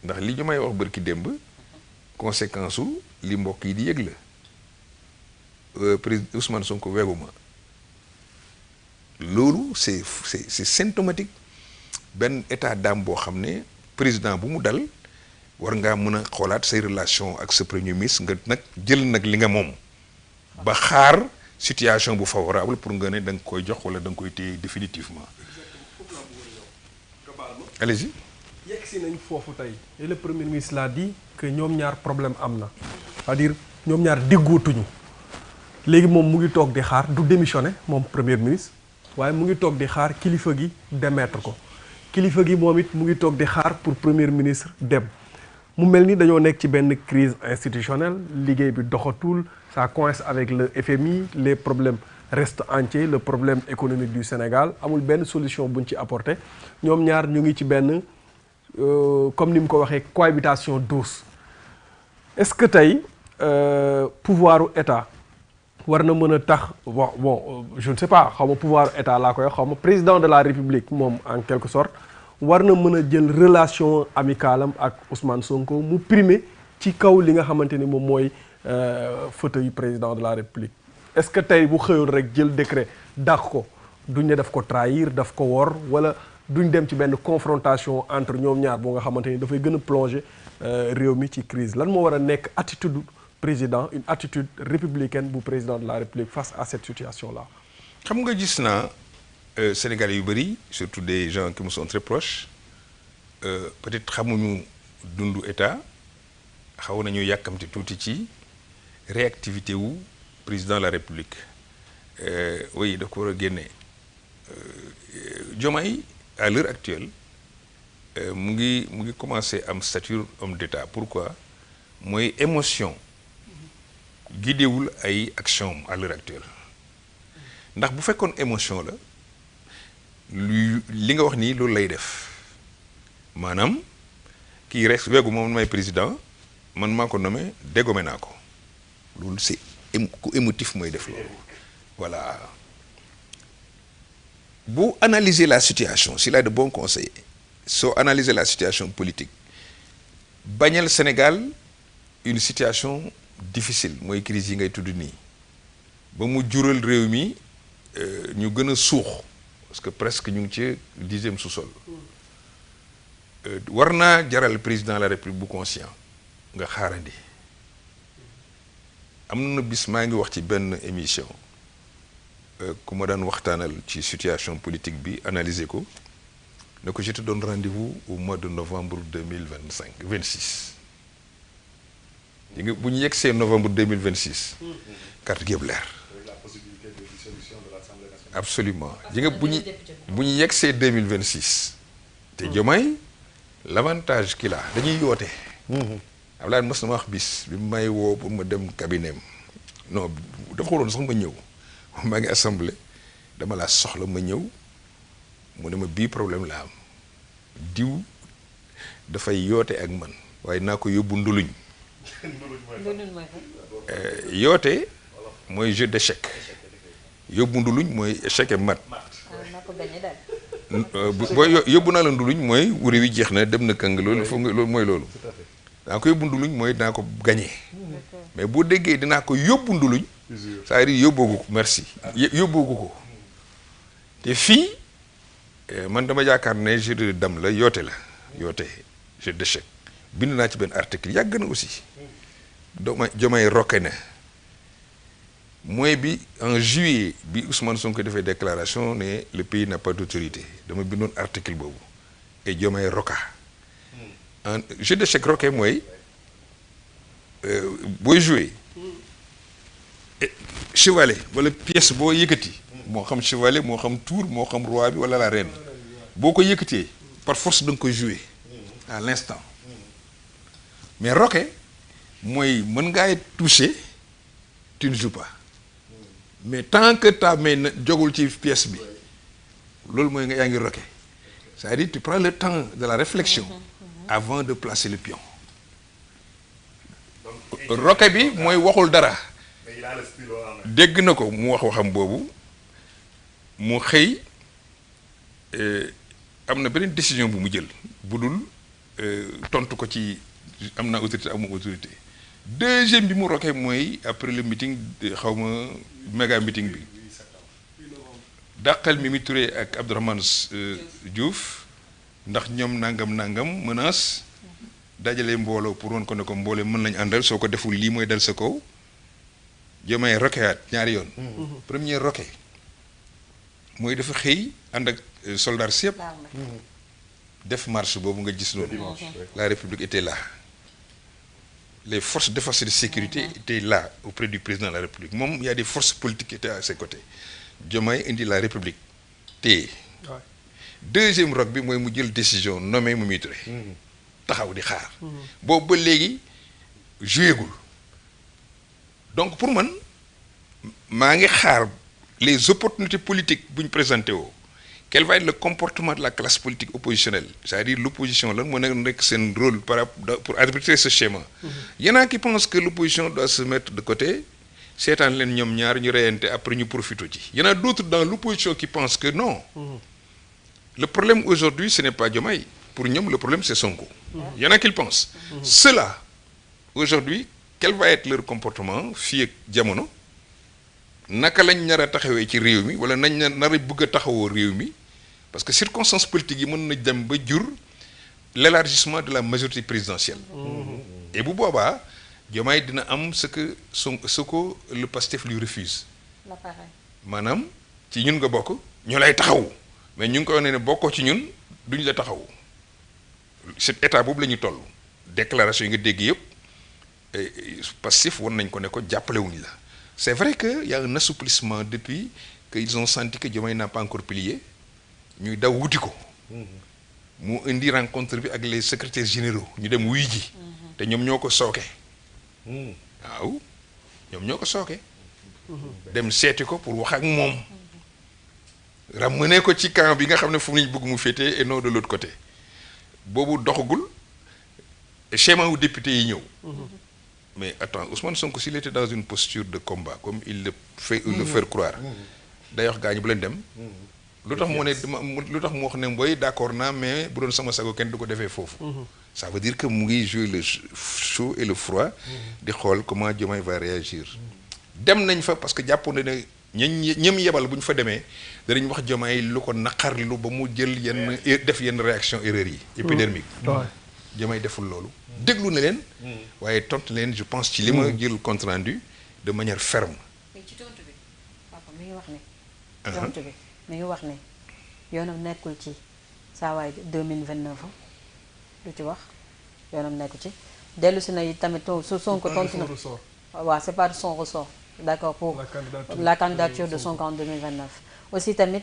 ndax li ñu may wax bërki démb conséquence su li mbokk yi di yëg la président Ousmane Sonko weguma loolu c'est symptomatique benn état d'âme boo xam ne président bu mu dal war ngaa mën a xoolaat say relation ak sa premier ministre nga nag jël nag li nga moom ba xaar situation bu favorable pour nga ne da nga koy jox wala da nga koy téye définitivement. allez-y. yegg si nañ foofu tey et le premier ministre l'a dit que ñoom ñaar problème am na c'est-à-dire ñoom ñaar déggootuñu léegi moom mu ngi toog di xaar du démissionner moom premier ministre waaye mu ngi toog di xaar kilifa gi démettre ko kilifa gi moom it mu ngi toog di xaar pour premier ministre dem mu mel ni dañoo nekk ci benn crise institutionnelle liggéey bi doxatul ça coince avec le FMI les problèmes restent entiers le problème économique du Sénégal amul benn solution buñ ci apporté ñoom ñaar ñu ngi ci benn comme ni mu ko waxee cohabitation douce est-ce que tey pouvoiru état war na mën a tax bon je ne sais pas xaw ma pouvoir état laa koy wax xaw ma président de la République moom en quelque sorte war na mën a jël relation amicale am ak Ousmane Sonko mu primer ci kaw li nga xamante ni moom mooy fauteuil président de la République est-ce que tey bu xëyoon rek jël décret dàq ko duñ ne daf ko trahir daf ko wor wala duñ dem ci benn confrontation entre ñoom ñaar boo nga xamante ni dafay gën a plonger réew mi ci crise lan moo war a nekk attitude président une attitude républicaine bu président de la République face à cette situation-là. xam nga gis naa Sénégalais yu bëri surtout des gens qui me sont très proches peut-être xamuñu dundu état xaw nañu yàkkamti tuuti ci réactivité wu président de la République oui da ko war a génne Diomaye à l'heure actuelle mu ngi commencer am stature homme d'état pourquoi mooy émotion guidéwul ay action à l'heure actuelle ndax bu fekkoon émotion la li nga wax nii loolu lay def maanaam kii rek weegu moom may président man maa ko nommé dégommé naa ko loolu c'est ku émotif mooy def loolu voilà bu analyser la situation s'il a de bons conseillers soo analyser la situation politique bañal Sénégal une situation difficile mooy crise yi ngay tudd nii ba mu jural réew mi ñu gën a suux parce que presque ñu ngi ci 10e sous-sol war naa jaral président de la République bu conscient nga xaarandi am na bis maa ngi wax ci benn émission ku ma daan waxtaanal ci situation politique bi analyser ko ne ko je te donne rendez-vous au mois de novembre 26 yi nga bu ñu yegsee novembre 2026 carte gi yëpp leer absolument yi nga bu ñu yegsee 2026 te Diomaye l'avantage qu'il a dañuy yoote Abdoulaye mas na ma wax bis bi may woo pour ma dem cabinet non dafa waroon sax ma ñëw maa ngi assemblée dama laa soxla ma ñëw mu ne ma bii problème la am diw dafay yoote ak man waaye naa ko yóbbu nduluñ yoote mooy jeu d'échec yóbbu nduluñ mooy échec et mat boo yóbbu naa la nduluñ mooy wuri wi jeex na dem na kàng loolu foog nga loolu mooy loolu daa ko yóbbu nduluñ mooy dinaa ko gagné mais boo déggee dinaa ko yóbbu nduluñ c'est-à-dire yóbboogu ko merci yóbboogu ko te fii man dama yaakaar ne jeu de dame la yoote jeu d'échec bind naa ci benn article yàgg na aussi Diomaye rokke na mooy bi en juillet bi Ousmane Sonko defee déclaration ne le pays n'a pas d'autorité dama bindoon article boobu et Diomaye roka en jeu d'échec rokke mooy booy jouer chevalet wala pièce boo yëkkati moo xam chevalet moo xam tour moo xam roi bi wala la reine boo ko yëkkatee par force da nga koy jouer à l'instant mais rokke mooy mën ngaa toucher tu ne joues pas mais tant que ta main na jogul ci pièce bi loolu mooy nga yaa ngi rokke c'est-à-dire tu prends le temps de la réflexion avant de placer le pion rokke bi mooy waxul dara dégg na ko mu wax waxam boobu mu xëy am na beneen décision bu mu jël bu dul tontu ko ci am na autorité amu autorité. Deuxième bi mu rokkee mooy après le meeting xaw ma méga meeting bi dàqal Mimi Touré ak Abdourahmane Diouf ndax ñoom nangam menace dajale mbooloo pour woon ko ne ko mboole mën nañ àndal soo ko deful lii mooy dal sa kaw Diomaye rokeyaat ñaari yoon. Premier roke mooy dafa xëy ànd ak soldats yëpp def marche boobu nga gis noonu. La République était là. Les forces de défense et de sécurité étaient là auprès du président de la République. Il y a des forces politiques qui étaient à ses côtés. Diomaye indi la République. Deuxième rock bi mooy mu jël décision nommé Mimi Touré. Taxaw di xaar. Boobu ba léegi jouégul. Donc pour man maa ngi xaar les opportunités politiques bu ñu présenté woo. Quel va être le comportement de la classe politique oppositionnelle? C'est-à-dire l'opposition, là, c'est un rôle pour arbitrer ce schéma. Il y en a qui pensent que l'opposition doit se mettre de côté, c'est en l'air, après nous profitons. Il y en a d'autres dans l'opposition qui pensent que non. Le problème aujourd'hui, ce n'est pas Diomaye. Pour nous, le problème, c'est Sonko. Il y en a qui le pensent. Ceux-là, aujourd'hui, quel va être leur comportement? Fille Diamono. Naka lañ ñara taxawé ci réew mi wala nañ nara bëgg taxawoo réew mi parce que circonstances politiques yi mën na dem ba jur l'élargissement de la majorité présidentielle. Et bu boobaa Diomaye dina am ce que le Pastef lui refuse. Maanaam ci ñun nga bokk ñu lay taxaw mais ñu ngi koy ne bokkoo ci ñun duñ la taxaw cet état boobu la ñu toll déclaration yi nga dégg yëpp Pastef won nañ ko ne ko jàppalewuñ la. C'est vrai qu'il y a un assouplissement depuis qu'ils ont senti que Diomaye n'a pas encore plié. Nous avons dit que nous avons rencontré avec les secrétaires généraux. Nous avons dit que nous avons soqué. Nous avons soqué. Nous avons dit pour voir avec moi. Ramener ko ci camp bi nga xamné fu ñu bëgg mu fété et non de l'autre côté. Bobu doxagul schéma wu député yi ñëw. Mais attends, Ousmane Sonko, s'il était dans une posture de combat, comme il le fait croire, d'ailleurs, gagne plein d'em. L'autre, d'accord, mais Bruno Samasago, qu'est-ce que tu ça veut dire que Mouy joue le chaud et le froid, de comment Diomaye va réagir. Dem nañ fa parce que Japon ne ñëm yebal buñ fa démé dañ wax Diomaye lu ko nakarlu ba mu jël yenn def yenn réaction erreur yi épidermique. Diomaye deful lolu. Déglu na leen waaye tontu leen je pense ci li ma jël compte rendu de manière ferme. mais ci tontu bi papa mi ngi wax ne. tontu bi mi ngi wax ne yoonam nekkul ci saa waay 2029 lu ci wax yoonam nekkul ci dellu si na tamit su Sonko tontu na waaw c'est pas de son ressort d'accord pour la candidature de Sonko en 2029 aussi tamit.